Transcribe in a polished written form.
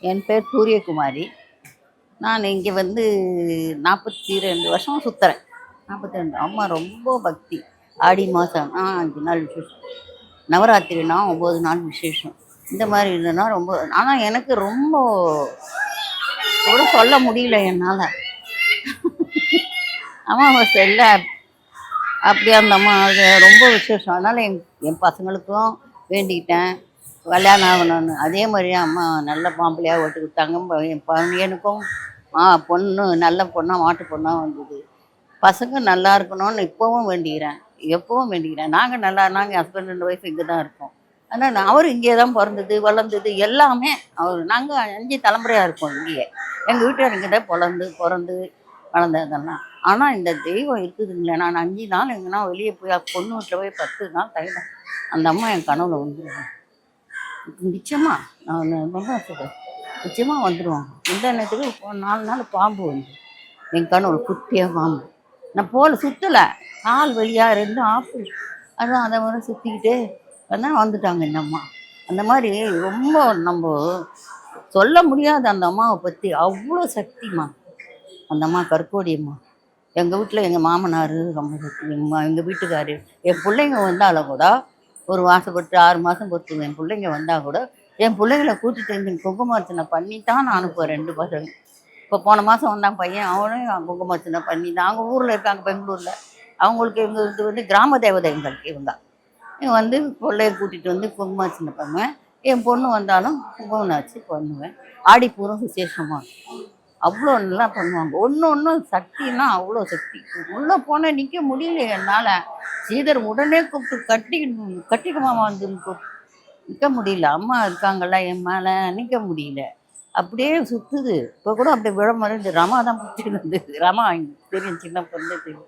என் பேர் சூரியகுமாரி. நான் இங்கே வந்து 42 வருஷம் சுத்துறேன். 42 அம்மா ரொம்ப பக்தி. ஆடி மாதம் 5 நாள் விசேஷம். நவராத்திரினா 9 நாள் விசேஷம். இந்த மாதிரி இருந்ததுன்னா ரொம்ப ஆனால் எனக்கு ரொம்ப கூட சொல்ல முடியல என்னால். அமாவாசையில் அப்படியே அந்த அம்மா அது ரொம்ப விசேஷம். அதனால் என் பசங்களுக்கும் வேண்டிக்கிட்டேன் கல்யாணம் ஆகணும்னு. அதே மாதிரியே அம்மா நல்ல மாப்பிள்ளையாக ஓட்டி கொடுத்தாங்க. என் பையனுக்கும் பொண்ணு நல்ல பொண்ணாக மாட்டு பொண்ணாக வந்தது. பசங்க நல்லா இருக்கணும்னு இப்போவும் வேண்டிக்கிறேன், எப்பவும் வேண்டிக்கிறேன். நாங்கள் ஹஸ்பண்ட் 2 ஒய்ஃப் இங்கே தான் இருக்கோம். ஆனால் அவர் இங்கே தான் பிறந்தது வளர்ந்தது எல்லாமே. நாங்கள் 5 தலைமுறையாக இருக்கோம் இங்கேயே. எங்கள் வீட்டுக்காரர் இங்கே தான் பிறந்து வளர்ந்ததெல்லாம். ஆனால் இந்த தெய்வம் இருக்குதுங்களே, நான் 5 நாள் எங்கன்னா வெளியே போய் பொண்ணு வீட்டில் போய் 10 நாள் தங்கினேன். அந்த அம்மா என் கனவுல வந்துடுவேன் நிச்சயமா. நான் ரொம்ப சொல்கிறேன், நிச்சயமாக வந்துடுவாங்க. இந்த நேரத்துக்கு 4 நாள் பாம்பு வந்து என் கனவுல குட்டியாக பாம்பு. நான் சுற்றலை, கால் வழியாக 2 ஆப்பிள் அதான் அதை மாதிரி சுற்றிக்கிட்டே அதான் வந்துட்டாங்க இந்த அம்மா. அந்த மாதிரி ரொம்ப நம்ம சொல்ல முடியாது அந்த அம்மாவை பற்றி. அவ்வளோ சக்திம்மா அந்த அம்மா. கற்கோடியம்மா எங்கள் வீட்டில் எங்கள் மாமனார் ரொம்ப சக்தி. எங்கள் வீட்டுக்காரு என் பிள்ளைங்க வந்தாலும் கூட ஒரு வாசப்பட்டு 6 மாதம் பொறுத்து என் பிள்ளைங்க வந்தால் கூட என் பிள்ளைங்களை கூட்டிகிட்டு வந்து குங்குமார்ச்சனை பண்ணி தான் நான் அனுப்புவேன். 2 பசங்க இப்போ போன மாதம் வந்தாங்க பையன், அவனையும் குங்குமார்ச்சனை பண்ணி தான். அவங்க ஊரில் இருக்காங்க பெங்களூரில். அவங்களுக்கு எங்களுக்கு வந்து கிராம தேவதை எங்களுக்கு இவங்க வந்து பிள்ளைய கூட்டிகிட்டு வந்து குங்குமார்ச்சனை பண்ணுவேன். என் பொண்ணு வந்தாலும் குங்குமார்ச்சி பண்ணுவேன். ஆடிப்பூரம் விசேஷமாக அவ்வளோ நல்லா பண்ணுவாங்க. ஒன்று சக்தின்னா அவ்வளோ சக்தி. உள்ளே போனால் நிற்க முடியல என்னால். ஸ்ரீதர் உடனே கூப்பிட்டு கட்டிக்கமாமா வந்து நிற்க முடியல. அம்மா இருக்காங்கல்ல என் மேலே, நிற்க முடியல. அப்படியே சுற்றுது. இப்போ கூட அப்படியே விழ மாதிரி ரமா தான் பிடிச்சிட்டு வந்து. ரமா தெரியும், சின்ன பொண்ணு தெரியும்.